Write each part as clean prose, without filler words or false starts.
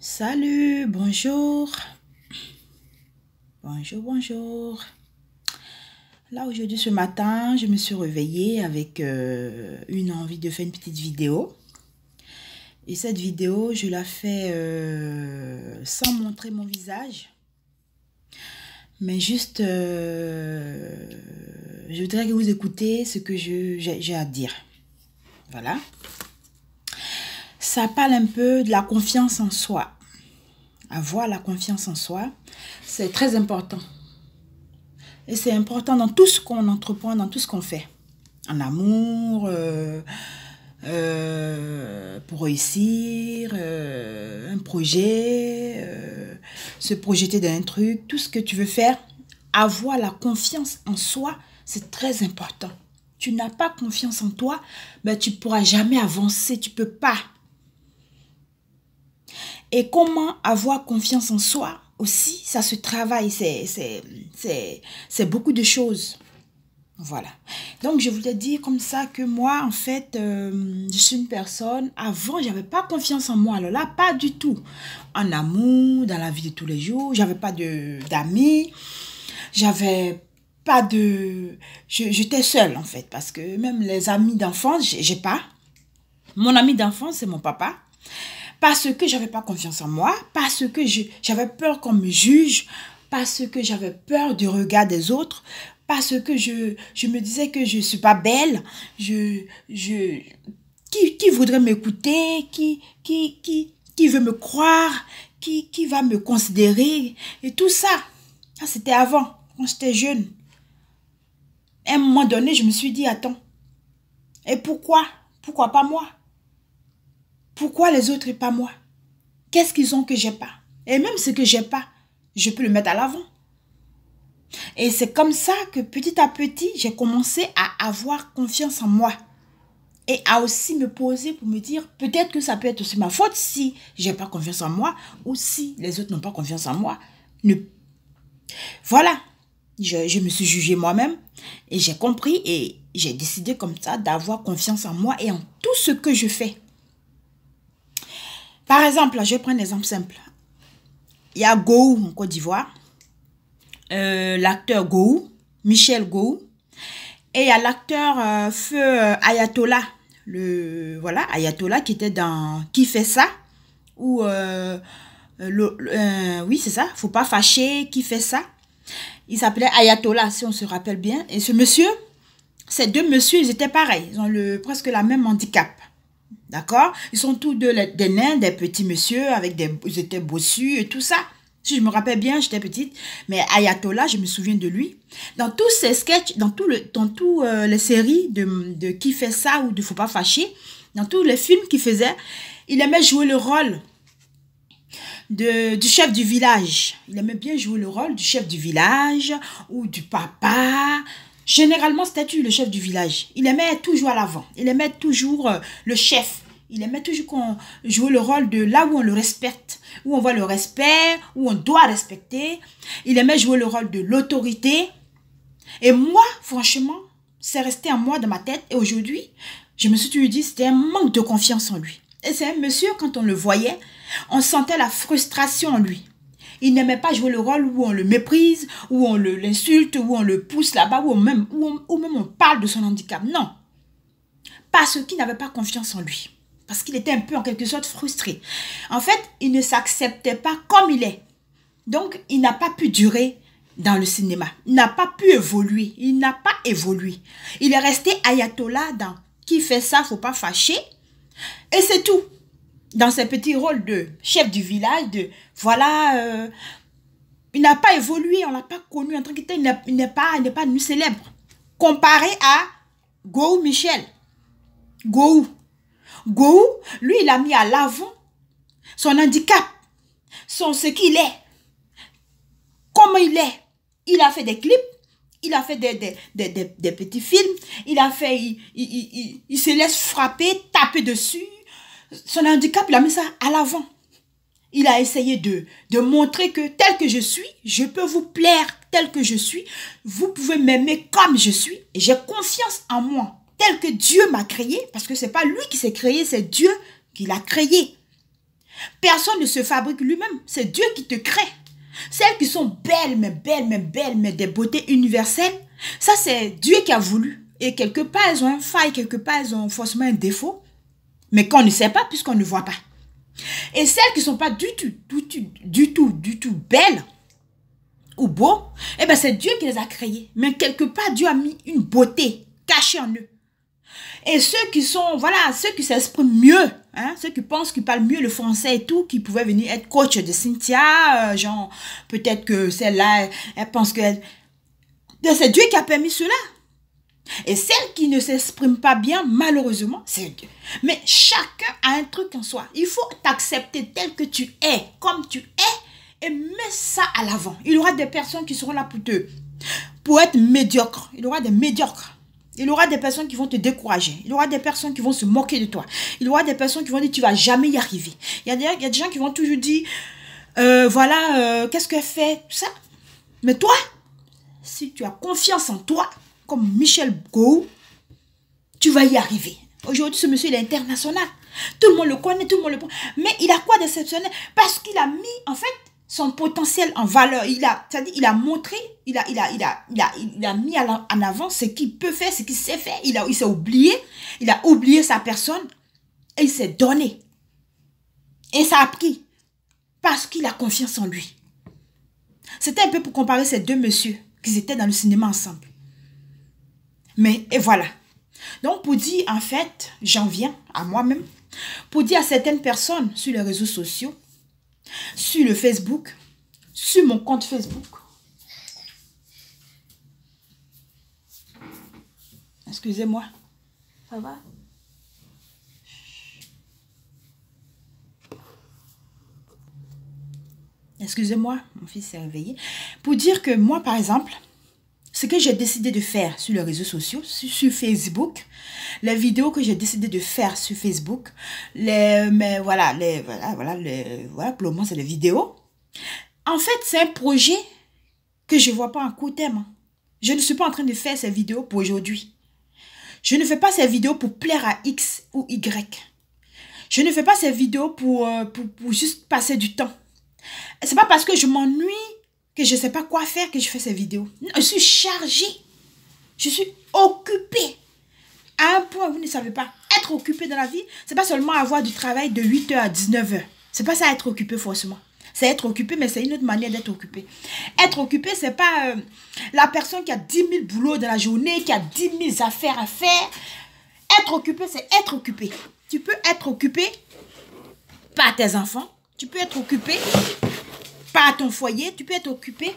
Salut, bonjour. Bonjour, bonjour. Là, aujourd'hui, ce matin, je me suis réveillée avec une envie de faire une petite vidéo. Et cette vidéo, je la fais sans montrer mon visage. Mais juste, je voudrais que vous écoutez ce que j'ai à dire. Voilà. Ça parle un peu de la confiance en soi. Avoir la confiance en soi, c'est très important. Et c'est important dans tout ce qu'on entreprend, dans tout ce qu'on fait. En amour, pour réussir, un projet, se projeter dans un truc, tout ce que tu veux faire. Avoir la confiance en soi, c'est très important. Tu n'as pas confiance en toi, ben tu ne pourras jamais avancer, tu ne peux pas. Et comment avoir confiance en soi aussi, ça se travaille, c'est beaucoup de choses. Voilà. Donc, je voulais dire comme ça que moi, en fait, je suis une personne, avant, j'avais pas confiance en moi. Alors là, pas du tout. En amour, dans la vie de tous les jours, j'avais pas d'amis, j'avais pas de... J'étais seule, en fait, parce que même les amis d'enfance, j'ai pas. Mon ami d'enfance, c'est mon papa. Parce que j'avais pas confiance en moi, parce que j'avais peur qu'on me juge, parce que j'avais peur du regard des autres, parce que je me disais que je suis pas belle, qui voudrait m'écouter, qui veut me croire, qui va me considérer, et tout ça. Ça, c'était avant, quand j'étais jeune. À un moment donné, je me suis dit, attends, et pourquoi? Pourquoi pas moi? Pourquoi les autres et pas moi? Qu'est-ce qu'ils ont que j'ai pas? Et même ce que j'ai pas, je peux le mettre à l'avant. Et c'est comme ça que petit à petit, j'ai commencé à avoir confiance en moi. Et à aussi me poser pour me dire, peut-être que ça peut être aussi ma faute si j'ai pas confiance en moi ou si les autres n'ont pas confiance en moi. Voilà, je me suis jugée moi-même et j'ai compris et j'ai décidé comme ça d'avoir confiance en moi et en tout ce que je fais. Par exemple, je vais prendre un exemple simple. Il y a Gou en Côte d'Ivoire, l'acteur Gou, Michel Gou, et il y a l'acteur Feu Ayatollah, voilà, Ayatollah qui était dans Qui fait ça, ou oui c'est ça, faut pas fâcher, Qui fait ça. Il s'appelait Ayatollah si on se rappelle bien. Et ce monsieur, ces deux messieurs, ils étaient pareils, ils ont presque la même handicap. D'accord? Ils sont tous deux des nains, des petits messieurs, ils étaient bossus et tout ça. Si je me rappelle bien, j'étais petite. Mais Ayatollah, je me souviens de lui. Dans tous ses sketchs, dans toutes les séries de Qui fait ça ou de Faut pas fâcher, dans tous les films qu'il faisait, il aimait jouer le rôle du chef du village. Il aimait bien jouer le rôle du chef du village ou du papa. Généralement, c'était le chef du village. Il aimait toujours à l'avant. Il aimait toujours le chef. Il aimait toujours qu'on joue le rôle de là où on le respecte, où on voit le respect, où on doit respecter. Il aimait jouer le rôle de l'autorité. Et moi, franchement, c'est resté en moi, dans ma tête. Et aujourd'hui, je me suis toujours dit, c'était un manque de confiance en lui. Et c'est un monsieur, quand on le voyait, on sentait la frustration en lui. Il n'aimait pas jouer le rôle où on le méprise, où on l'insulte, où on le pousse là-bas, où même on parle de son handicap. Non. Parce qu'il n'avait pas confiance en lui. Parce qu'il était un peu en quelque sorte frustré. En fait, il ne s'acceptait pas comme il est. Donc, il n'a pas pu durer dans le cinéma. Il n'a pas pu évoluer. Il n'a pas évolué. Il est resté Ayatollah dans Qui fait ça, faut pas fâcher. Et c'est tout. Dans ses petits rôles de chef du village, voilà, il n'a pas évolué, on ne l'a pas connu en tant que tel, il n'est pas devenu célèbre. Comparé à Gou Michel. Gou, lui, il a mis à l'avant son handicap, ce qu'il est, comment il est. Il a fait des clips, il a fait des petits films, il se laisse frapper, taper dessus. Son handicap, il a mis ça à l'avant. Il a essayé de montrer que tel que je suis, je peux vous plaire tel que je suis. Vous pouvez m'aimer comme je suis. Et j'ai confiance en moi, tel que Dieu m'a créé. Parce que ce n'est pas lui qui s'est créé, c'est Dieu qui l'a créé. Personne ne se fabrique lui-même. C'est Dieu qui te crée. Celles qui sont belles, mais des beautés universelles, ça c'est Dieu qui a voulu. Et quelque part, elles ont un faille, quelque part, elles ont forcément un défaut. Mais qu'on ne sait pas puisqu'on ne voit pas. Et celles qui ne sont pas du tout belles ou beaux, eh bien c'est Dieu qui les a créées. Mais quelque part, Dieu a mis une beauté cachée en eux. Et ceux qui sont, voilà, ceux qui s'expriment mieux, hein, ceux qui pensent qu'ils parlent mieux le français et tout, qui pouvaient venir être coach de Cynthia, genre, peut-être que celle-là, elle pense que... C'est Dieu qui a permis cela. Et celles qui ne s'expriment pas bien, malheureusement, c'est Dieu. Mais chacun a un truc en soi. Il faut t'accepter tel que tu es, comme tu es, et mets ça à l'avant. Il y aura des personnes qui seront là pour être médiocres. Il y aura des médiocres. Il y aura des personnes qui vont te décourager. Il y aura des personnes qui vont se moquer de toi. Il y aura des personnes qui vont dire tu vas jamais y arriver. Il y a des gens qui vont toujours dire voilà, qu'est-ce qu'elle fait, tout ça. Mais toi, si tu as confiance en toi, comme Michel Gou, tu vas y arriver. Aujourd'hui, ce monsieur, il est international. Tout le monde le connaît, tout le monde le connaît. Mais il a quoi d'exceptionnel? Parce qu'il a mis, en fait, son potentiel en valeur. C'est-à-dire, il a montré, il a mis en avant ce qu'il peut faire, ce qu'il sait faire. Il s'est oublié. Il a oublié sa personne et il s'est donné. Et ça a pris. Parce qu'il a confiance en lui. C'était un peu pour comparer ces deux messieurs qui étaient dans le cinéma ensemble. Mais, et voilà. Donc, pour dire, en fait, j'en viens à moi-même, pour dire à certaines personnes sur les réseaux sociaux, sur le Facebook, sur mon compte Facebook. Excusez-moi. Ça va? Excusez-moi, mon fils s'est réveillé. Pour dire que moi, par exemple, ce que j'ai décidé de faire sur les réseaux sociaux, sur Facebook, les vidéos que j'ai décidé de faire sur Facebook, voilà, pour le moment, c'est les vidéos. En fait, c'est un projet que je ne vois pas en court terme. Je ne suis pas en train de faire ces vidéos pour aujourd'hui. Je ne fais pas ces vidéos pour plaire à X ou Y. Je ne fais pas ces vidéos pour juste passer du temps. C'est pas parce que je m'ennuie que je ne sais pas quoi faire que je fais ces vidéos. Je suis chargée. Je suis occupée. À un point, vous ne savez pas. Être occupée dans la vie, c'est pas seulement avoir du travail de 8 h à 19 h. C'est pas ça être occupé forcément. C'est être occupé, mais c'est une autre manière d'être occupé. Être occupé, c'est pas la personne qui a 10 000 boulots dans la journée, qui a 10 000 affaires à faire. Être occupé, c'est être occupé. Tu peux être occupé par tes enfants. Tu peux être occupé par ton foyer. Tu peux être occupé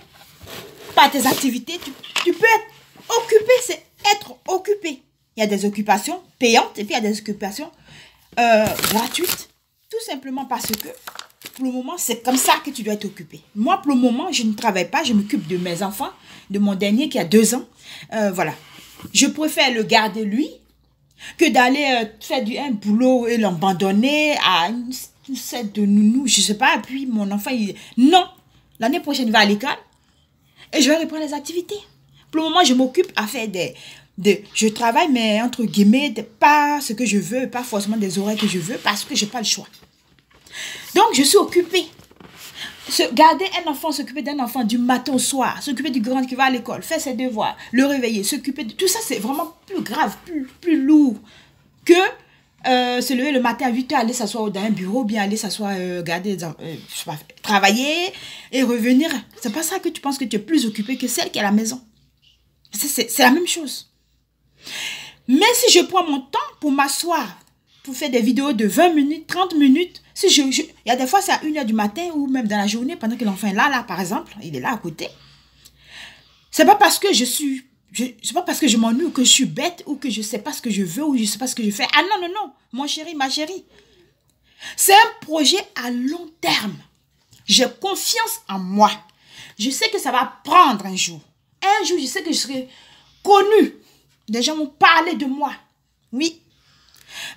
par tes activités. Tu peux être occupé, c'est être occupé. Il y a des occupations payantes et puis il y a des occupations gratuites. Tout simplement parce que pour le moment, c'est comme ça que tu dois être occupé. Moi, pour le moment, je ne travaille pas. Je m'occupe de mes enfants, de mon dernier qui a 2 ans. Voilà. Je préfère le garder lui que d'aller faire un boulot et l'abandonner à une set de nounou, je ne sais pas. Puis mon enfant, non. L'année prochaine, il va à l'école et je vais reprendre les activités. Pour le moment, je m'occupe à faire je travaille, mais entre guillemets, pas ce que je veux, pas forcément des horaires que je veux, parce que je n'ai pas le choix. Donc, je suis occupée. Garder un enfant, s'occuper d'un enfant du matin au soir, s'occuper du grand qui va à l'école, faire ses devoirs, le réveiller, s'occuper de tout ça, c'est vraiment plus grave, plus lourd que se lever le matin à 8 h, aller s'asseoir dans un bureau, bien aller s'asseoir, travailler et revenir. C'est pas ça que tu penses que tu es plus occupé que celle qui est à la maison. C'est la même chose. Mais si je prends mon temps pour m'asseoir, pour faire des vidéos de 20 minutes, 30 minutes, il y a des fois c'est à 1 h du matin ou même dans la journée, pendant que l'enfant est là, par exemple, il est là à côté. C'est pas parce que c'est pas parce que je m'ennuie ou que je suis bête ou que je sais pas ce que je veux ou je sais pas ce que je fais. Ah non, non, non, mon chéri, ma chérie. C'est un projet à long terme. J'ai confiance en moi. Je sais que ça va prendre un jour. Un jour, je sais que je serai connue. Les gens vont parler de moi. Oui.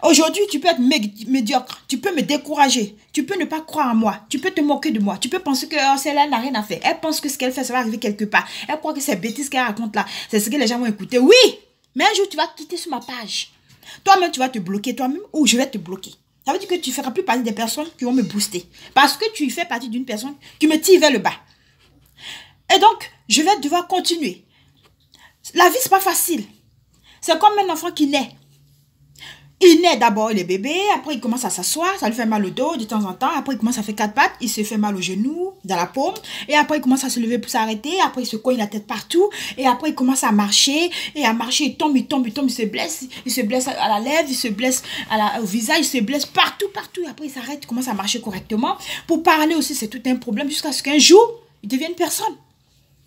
Aujourd'hui, tu peux être médiocre. Tu peux me décourager. Tu peux ne pas croire en moi. Tu peux te moquer de moi. Tu peux penser que celle-là n'a rien à faire. Elle pense que ce qu'elle fait, ça va arriver quelque part. Elle croit que ces bêtises qu'elle raconte là, c'est ce que les gens vont écouter. Oui. Mais un jour, tu vas quitter sur ma page. Toi-même, tu vas te bloquer toi-même ou je vais te bloquer. Ça veut dire que tu ne feras plus partie des personnes qui vont me booster. Parce que tu fais partie d'une personne qui me tire vers le bas. Et donc, je vais devoir continuer. La vie, ce n'est pas facile. C'est comme un enfant qui naît. Il naît d'abord, il est bébé, après il commence à s'asseoir, ça lui fait mal au dos de temps en temps, après il commence à faire 4 pattes, il se fait mal au genou, dans la paume, et après il commence à se lever pour s'arrêter, après il se cogne la tête partout, et après il commence à marcher, il tombe, il se blesse à la lèvre, il se blesse au visage, il se blesse partout, et après il s'arrête, il commence à marcher correctement. Pour parler aussi, c'est tout un problème, jusqu'à ce qu'un jour, il devienne personne.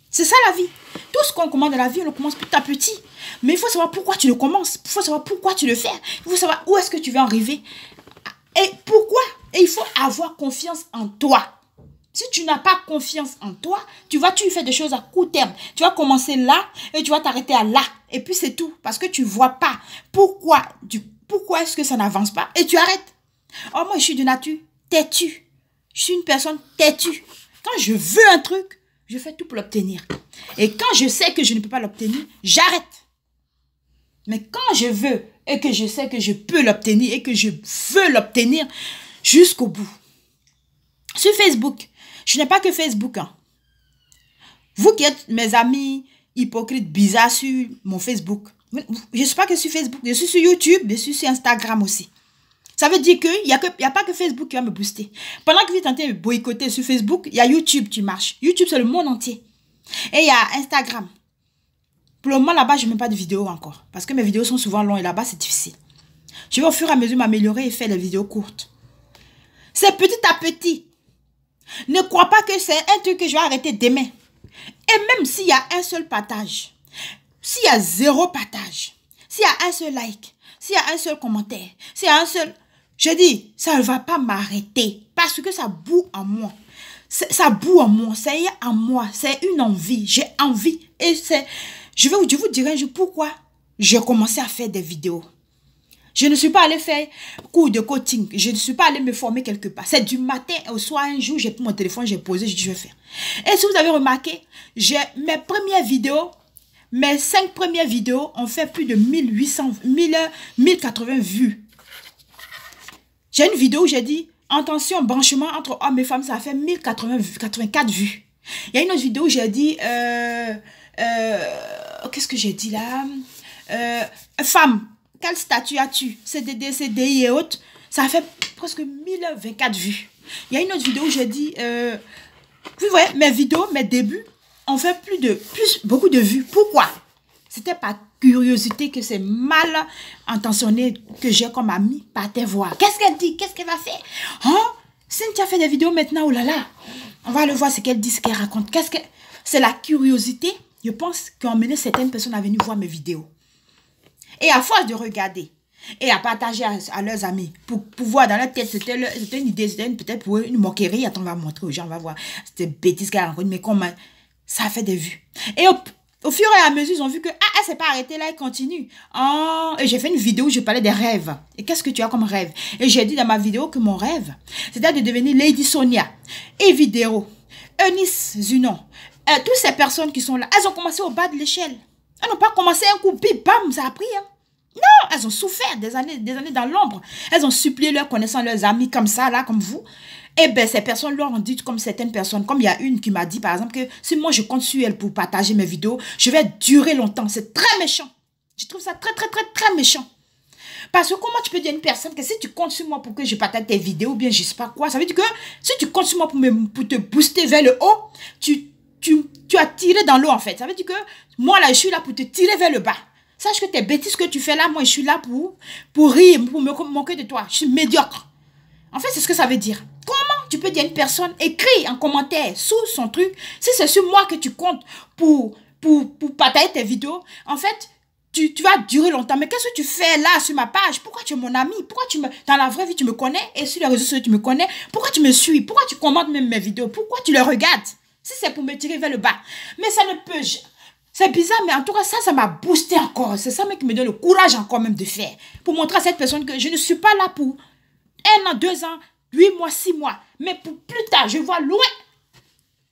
C'est ça la vie. Tout ce qu'on commence dans la vie, on le commence petit à petit. Mais il faut savoir pourquoi tu le commences. Il faut savoir pourquoi tu le fais. Il faut savoir où est-ce que tu veux arriver. Et pourquoi. Et il faut avoir confiance en toi. Si tu n'as pas confiance en toi, tu fais des choses à court terme. Tu vas commencer là et tu vas t'arrêter à là. Et puis c'est tout. Parce que tu ne vois pas pourquoi est-ce que ça n'avance pas. Et tu arrêtes. Oh, moi, je suis de nature têtue. Je suis une personne têtue. Quand je veux un truc, je fais tout pour l'obtenir. Et quand je sais que je ne peux pas l'obtenir, j'arrête. Mais quand je veux et que je sais que je peux l'obtenir et que je veux l'obtenir jusqu'au bout. Sur Facebook, je n'ai pas que Facebook. Hein. Vous qui êtes mes amis hypocrites bizarres sur mon Facebook, je ne suis pas que sur Facebook, je suis sur YouTube, je suis sur Instagram aussi. Ça veut dire qu'il n'y a pas que Facebook qui va me booster. Pendant que vous tentez de me boycotter sur Facebook, il y a YouTube qui marche. YouTube, c'est le monde entier. Et il y a Instagram. Pour le moment, là-bas, je ne mets pas de vidéos encore. Parce que mes vidéos sont souvent longues et là-bas, c'est difficile. Je vais au fur et à mesure m'améliorer et faire des vidéos courtes. C'est petit à petit. Ne crois pas que c'est un truc que je vais arrêter demain. Et même s'il y a un seul partage, s'il y a 0 partage, s'il y a un seul like, s'il y a un seul commentaire, s'il y a un seul... Je dis, ça ne va pas m'arrêter parce que ça boue en moi. Ça boue en moi, ça y est en moi, c'est une envie. J'ai envie et c'est... Je vous dirai un jour pourquoi j'ai commencé à faire des vidéos. Je ne suis pas allée faire cours de coaching. Je ne suis pas allée me former quelque part. C'est du matin au soir, un jour, j'ai pris mon téléphone, j'ai posé, j'ai dit, je vais faire. Et si vous avez remarqué, j'ai mes premières vidéos, mes 5 premières vidéos ont fait plus de 1080 vues. J'ai une vidéo où j'ai dit, attention, branchement entre hommes et femmes, ça a fait 1084 vues. Il y a une autre vidéo où j'ai dit, qu'est-ce que j'ai dit là? Femme, quel statut as-tu? CDD, CDI et autres. Ça a fait presque 1024 vues. Il y a une autre vidéo où j'ai dit, vous voyez, mes vidéos, mes débuts, ont fait beaucoup de vues. Pourquoi? C'était par curiosité que c'est mal intentionné que j'ai comme amie partait voir. Qu'est-ce qu'elle dit? Qu'est-ce qu'elle va faire? Hein? Cynthia fait des vidéos maintenant, oh là là. On va le voir ce qu'elle dit, ce qu'elle raconte. C'est la curiosité, je pense, qui a emmené certaines personnes à venir voir mes vidéos. Et à force de regarder et à partager à leurs amis, pour voir dans leur tête, c'était une idée, c'était peut-être pour eux une moquerie. Attends, on va montrer aux gens, on va voir. C'était bêtise qu'elle a raconté, mais comment ça a fait des vues. Et au fur et à mesure, ils ont vu que, elle s'est pas arrêtée là, elle continue. Oh, et j'ai fait une vidéo où je parlais des rêves. Et qu'est-ce que tu as comme rêve? Et j'ai dit dans ma vidéo que mon rêve, c'était de devenir Lady Sonia, Evie Dero, Eunice Zunon. Toutes ces personnes qui sont là, elles ont commencé au bas de l'échelle. Elles n'ont pas commencé un coup, bim, bam, ça a pris. Hein. Non, elles ont souffert des années dans l'ombre. Elles ont supplié leurs connaissances, leurs amis comme ça, là, comme vous. Et bien, ces personnes leur ont dit, comme certaines personnes, comme il y a une qui m'a dit, par exemple, que si moi je compte sur elle pour partager mes vidéos, je vais durer longtemps. C'est très méchant. Je trouve ça très, très, très, très méchant. Parce que comment tu peux dire à une personne que si tu comptes sur moi pour que je partage tes vidéos, ou bien je ne sais pas quoi, ça veut dire que si tu comptes sur moi pour te booster vers le haut, tu as tiré dans l'eau en fait. Ça veut dire que moi là, je suis là pour te tirer vers le bas. Sache que tes bêtises que tu fais là, moi je suis là pour rire, pour me moquer de toi. Je suis médiocre. En fait, c'est ce que ça veut dire. Comment tu peux dire à une personne, écris en commentaire sous son truc, si c'est sur moi que tu comptes pour partager tes vidéos, en fait, tu vas durer longtemps. Mais qu'est-ce que tu fais là sur ma page? Pourquoi tu es mon ami? Pourquoi dans la vraie vie, tu me connais et sur les réseaux sociaux, tu me connais? Pourquoi tu me suis? Pourquoi tu commentes même mes vidéos? Pourquoi tu les regardes? Si c'est pour me tirer vers le bas. Mais ça ne peut... C'est bizarre, mais en tout cas, ça m'a boosté encore. C'est ça même qui me donne le courage encore même de faire. Pour montrer à cette personne que je ne suis pas là pour 1 an, 2 ans, 8 mois, 6 mois. Mais pour plus tard, je vois loin.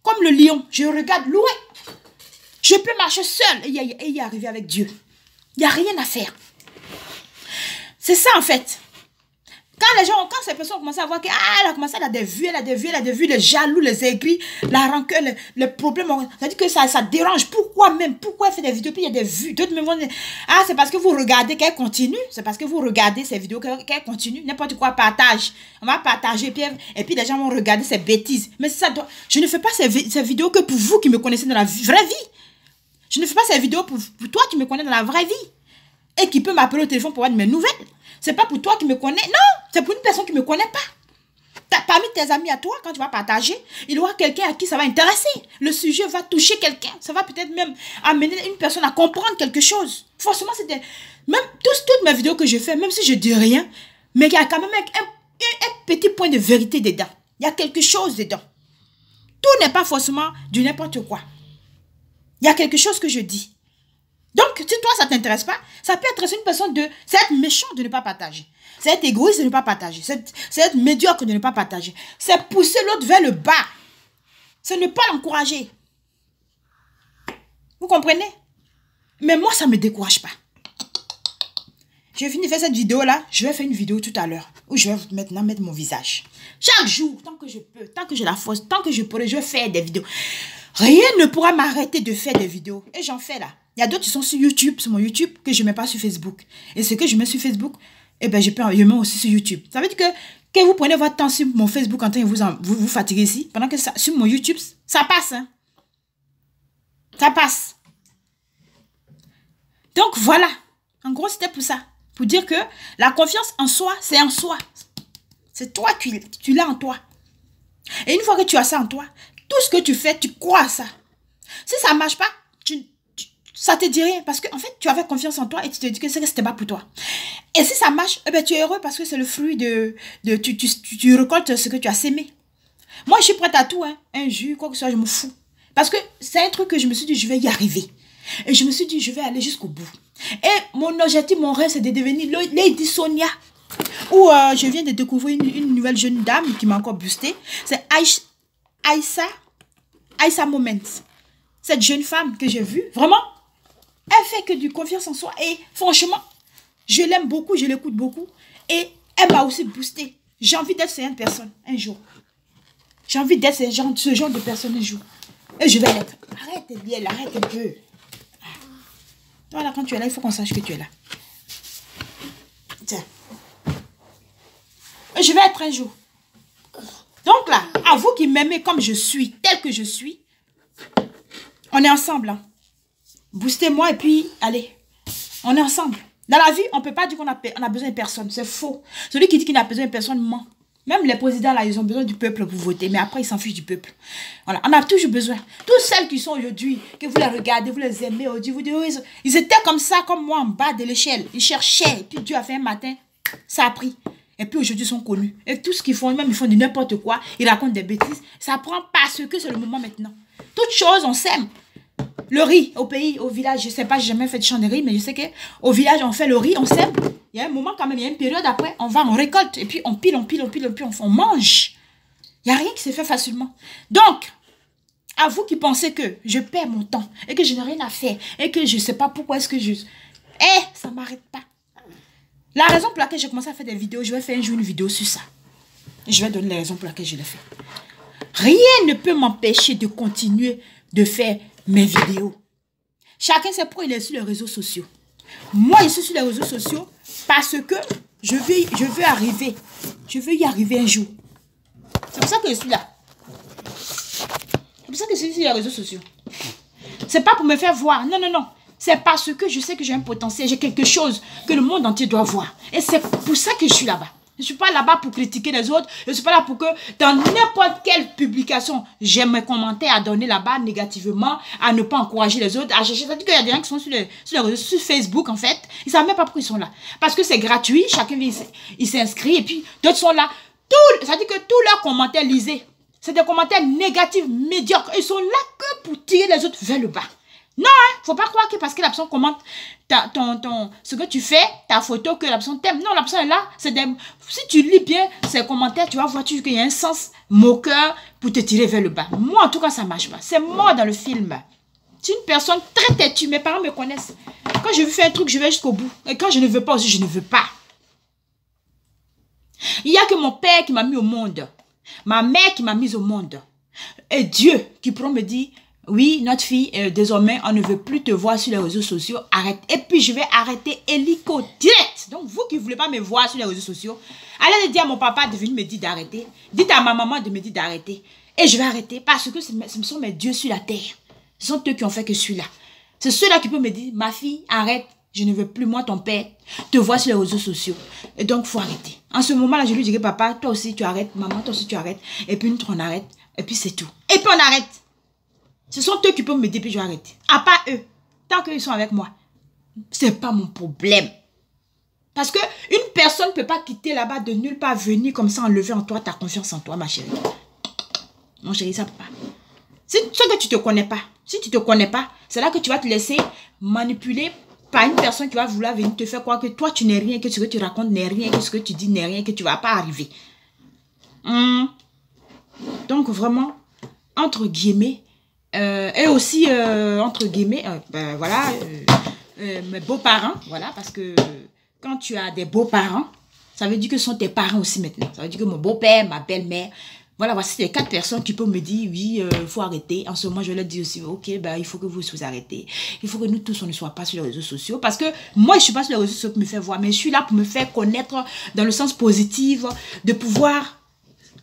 Comme le lion, je regarde loin. Je peux marcher seul et y arriver avec Dieu. Il n'y a rien à faire. C'est ça en fait. Quand ces personnes commencent à voir que, elle a commencé, elle a des vues, les jaloux, les aigris, la rancœur, les problèmes, ça dit que ça dérange. Pourquoi elle fait des vidéos, puis il y a des vues. D'autres me vont dire, c'est parce que vous regardez qu'elle continue, c'est parce que vous regardez ces vidéos qu'elle continue, n'importe quoi, partage. On va partager, et puis les gens vont regarder ces bêtises. Mais je ne fais pas ces vidéos que pour vous qui me connaissez dans la vraie vie. Je ne fais pas ces vidéos pour toi qui me connais dans la vraie vie. Et qui peut m'appeler au téléphone pour avoir de mes nouvelles. C'est pas pour toi qui me connais. Non, c'est pour une personne qui ne me connaît pas. Parmi tes amis à toi, quand tu vas partager, il y aura quelqu'un à qui ça va intéresser. Le sujet va toucher quelqu'un. Ça va peut-être même amener une personne à comprendre quelque chose. Forcément, même toutes mes vidéos que je fais, même si je dis rien, mais il y a quand même un petit point de vérité dedans. Il y a quelque chose dedans. Tout n'est pas forcément du n'importe quoi. Il y a quelque chose que je dis. Donc, si toi, ça ne t'intéresse pas, ça peut être une personne c'est être méchant de ne pas partager. C'est être égoïste de ne pas partager. C'est être médiocre de ne pas partager. C'est pousser l'autre vers le bas. C'est ne pas l'encourager. Vous comprenez? Mais moi, ça ne me décourage pas. J'ai fini de faire cette vidéo-là. Je vais faire une vidéo tout à l'heure où je vais maintenant mettre mon visage. Chaque jour, tant que je peux, tant que j'ai la force, tant que je pourrai, je vais faire des vidéos. Rien ne pourra m'arrêter de faire des vidéos. Et j'en fais là. Il y a d'autres qui sont sur YouTube, sur mon YouTube, que je ne mets pas sur Facebook. Et ce que je mets sur Facebook, eh ben, je mets aussi sur YouTube. Ça veut dire que vous prenez votre temps sur mon Facebook en train de vous fatiguer ici, pendant que sur mon YouTube, ça passe. Hein? Ça passe. Donc voilà. En gros, c'était pour ça. Pour dire que la confiance en soi, c'est en soi. C'est toi, tu l'as en toi. Et une fois que tu as ça en toi, tout ce que tu fais, tu crois à ça. Si ça ne marche pas, ça te dit rien. Parce qu'en fait, tu avais confiance en toi et tu te dis que c'était pas pour toi. Et si ça marche, eh ben, tu es heureux parce que c'est le fruit tu récoltes ce que tu as sémé. Moi, je suis prête à tout. Hein. Un jus, quoi que ce soit, je me fous. Parce que c'est un truc que je me suis dit, je vais y arriver. Et je me suis dit, je vais aller jusqu'au bout. Et mon objectif, mon rêve, c'est de devenir Lady Sonia. Où je viens de découvrir une nouvelle jeune dame qui m'a encore boosté. C'est Aïssa Moment. Cette jeune femme que j'ai vue, vraiment, elle fait que du confiance en soi. Et franchement, je l'aime beaucoup, je l'écoute beaucoup. Et elle m'a aussi boosté. J'ai envie d'être cette personne un jour. J'ai envie d'être ce genre de personne un jour. Et je vais l'être. Arrête, Biel, arrête un peu. Voilà, quand tu es là, il faut qu'on sache que tu es là. Tiens. Et je vais être un jour. Donc là, à vous qui m'aimez comme je suis, tel que je suis, on est ensemble. Hein. Boostez-moi et puis, allez, on est ensemble. Dans la vie, on ne peut pas dire qu'on a besoin de personne. C'est faux. Celui qui dit qu'il n'a besoin de personne ment. Même les présidents, là, ils ont besoin du peuple pour voter. Mais après, ils s'en fichent du peuple. Voilà, on a toujours besoin. Toutes celles qui sont aujourd'hui, que vous les regardez, vous les aimez, vous dites, ils étaient comme ça, comme moi, en bas de l'échelle. Ils cherchaient. Et puis Dieu a fait un matin, ça a pris. Et puis aujourd'hui, ils sont connus. Et tout ce qu'ils font, même ils font du n'importe quoi. Ils racontent des bêtises. Ça prend parce que c'est le moment maintenant. Toutes choses, on s'aime. Le riz au pays, au village, je ne sais pas, j'ai jamais fait de champ de riz, mais je sais qu'au village, on fait le riz, on sème. Il y a un moment quand même, il y a une période après, on récolte, et puis on pile, on mange. Il n'y a rien qui se fait facilement. Donc, à vous qui pensez que je perds mon temps, et que je n'ai rien à faire, et que je ne sais pas pourquoi est-ce que ça ne m'arrête pas. La raison pour laquelle j'ai commencé à faire des vidéos, je vais faire un jour une vidéo sur ça. Je vais donner les raisons pour lesquelles je l'ai fait. Rien ne peut m'empêcher de continuer de faire mes vidéos. Chacun sait pourquoi il est sur les réseaux sociaux. Moi, je suis sur les réseaux sociaux parce que je veux arriver. Je veux y arriver un jour. C'est pour ça que je suis là. C'est pour ça que je suis sur les réseaux sociaux. C'est pas pour me faire voir. Non, non, non. C'est parce que je sais que j'ai un potentiel. J'ai quelque chose que le monde entier doit voir. Et c'est pour ça que je suis là-bas. Je ne suis pas là-bas pour critiquer les autres. Je ne suis pas là pour que dans n'importe quelle publication, j'ai mes commentaires à donner là-bas négativement, à ne pas encourager les autres, à chercher. C'est-à-dire qu'il y a des gens qui sont sur les réseaux, sur Facebook en fait. Ils ne savent même pas pourquoi ils sont là. Parce que c'est gratuit, chacun il s'inscrit et puis d'autres sont là. C'est-à-dire que tous leurs commentaires, lisez. C'est des commentaires négatifs, médiocres. Ils sont là que pour tirer les autres vers le bas. Non, hein, faut pas croire que parce que la personne commente ce que tu fais, ta photo, que la personne t'aime. Non, la personne est là. Si tu lis bien ses commentaires, tu vas voir qu'il y a un sens moqueur pour te tirer vers le bas. Moi, en tout cas, ça ne marche pas. C'est moi dans le film. C'est une personne très têtue. Mes parents me connaissent. Quand je veux faire un truc, je vais jusqu'au bout. Et quand je ne veux pas aussi, je ne veux pas. Il n'y a que mon père qui m'a mis au monde. Ma mère qui m'a mise au monde. Et Dieu qui pourra me dire, oui, notre fille, désormais, on ne veut plus te voir sur les réseaux sociaux. Arrête. Et puis, je vais arrêter hélico direct. Donc, vous qui ne voulez pas me voir sur les réseaux sociaux, allez dire à mon papa de venir me dire d'arrêter. Dites à ma maman de me dire d'arrêter. Et je vais arrêter parce que ce sont mes dieux sur la terre. Ce sont eux qui ont fait que je suis là. C'est ceux-là qui peuvent me dire, ma fille, arrête. Je ne veux plus, moi, ton père, te voir sur les réseaux sociaux. Et donc, il faut arrêter. En ce moment-là, je lui dirais, papa, toi aussi, tu arrêtes. Maman, toi aussi, tu arrêtes. Et puis, nous, on arrête. Et puis, c'est tout. Et puis, on arrête. Ce sont eux qui peuvent me dire, puis je vais arrêter. À part eux. Tant qu'ils sont avec moi. C'est pas mon problème. Parce que une personne ne peut pas quitter là-bas de nulle part, venir comme ça, enlever en toi ta confiance en toi, ma chérie. Mon chéri, ça ne peut pas. C'est ce que tu ne te connais pas. Si tu ne te connais pas, c'est là que tu vas te laisser manipuler par une personne qui va vouloir venir te faire croire que toi, tu n'es rien, que ce que tu racontes n'est rien, que ce que tu dis n'est rien, que tu ne vas pas arriver. Donc, vraiment, entre guillemets, et aussi, entre guillemets, voilà, mes beaux-parents, voilà, parce que quand tu as des beaux-parents, ça veut dire que ce sont tes parents aussi maintenant. Ça veut dire que mon beau-père, ma belle-mère, voilà, voici les 4 personnes qui peuvent me dire, oui, il faut arrêter. En ce moment, je leur dis aussi, ok, il faut que vous arrêtez. Il faut que nous tous, on ne soit pas sur les réseaux sociaux. Parce que moi, je ne suis pas sur les réseaux sociaux pour me faire voir, mais je suis là pour me faire connaître dans le sens positif, de pouvoir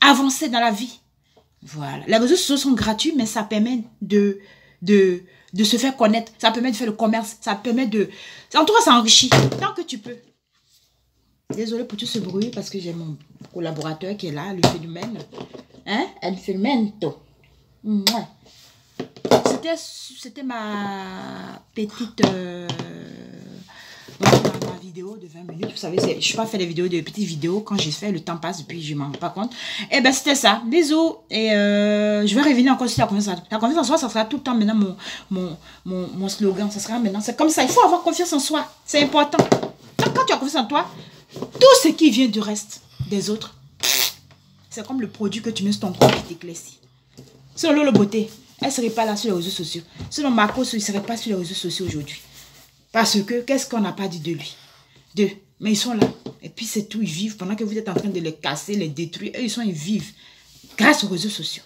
avancer dans la vie. Voilà. Les réseaux sociaux sont gratuits, mais ça permet de se faire connaître. Ça permet de faire le commerce. Ça permet de... En tout cas, ça enrichit. Tant que tu peux. Désolée pour tout ce bruit parce que j'ai mon collaborateur qui est là, le phénomène. Hein? El phénomène. C'était ma petite... ma vidéo de 20 minutes. Vous savez, je ne suis pas fait des vidéos, de petites vidéos. Quand j'ai fait, le temps passe et puis je ne m'en rends pas compte. Et ben c'était ça. Bisous. Et je vais revenir encore sur la confiance en soi. La confiance en soi, ça sera tout le temps maintenant mon slogan. Ça sera maintenant. C'est comme ça. Il faut avoir confiance en soi. C'est important. Quand tu as confiance en toi, tout ce qui vient du reste des autres, c'est comme le produit que tu mets sur ton corps qui t'éclaircit. Selon Lolo Beauté, elle ne serait pas là sur les réseaux sociaux. Selon Marcos, il ne serait pas sur les réseaux sociaux aujourd'hui. Parce que, qu'est-ce qu'on n'a pas dit de lui? Mais ils sont là. Et puis c'est tout, ils vivent. Pendant que vous êtes en train de les casser, les détruire, eux, ils vivent grâce aux réseaux sociaux.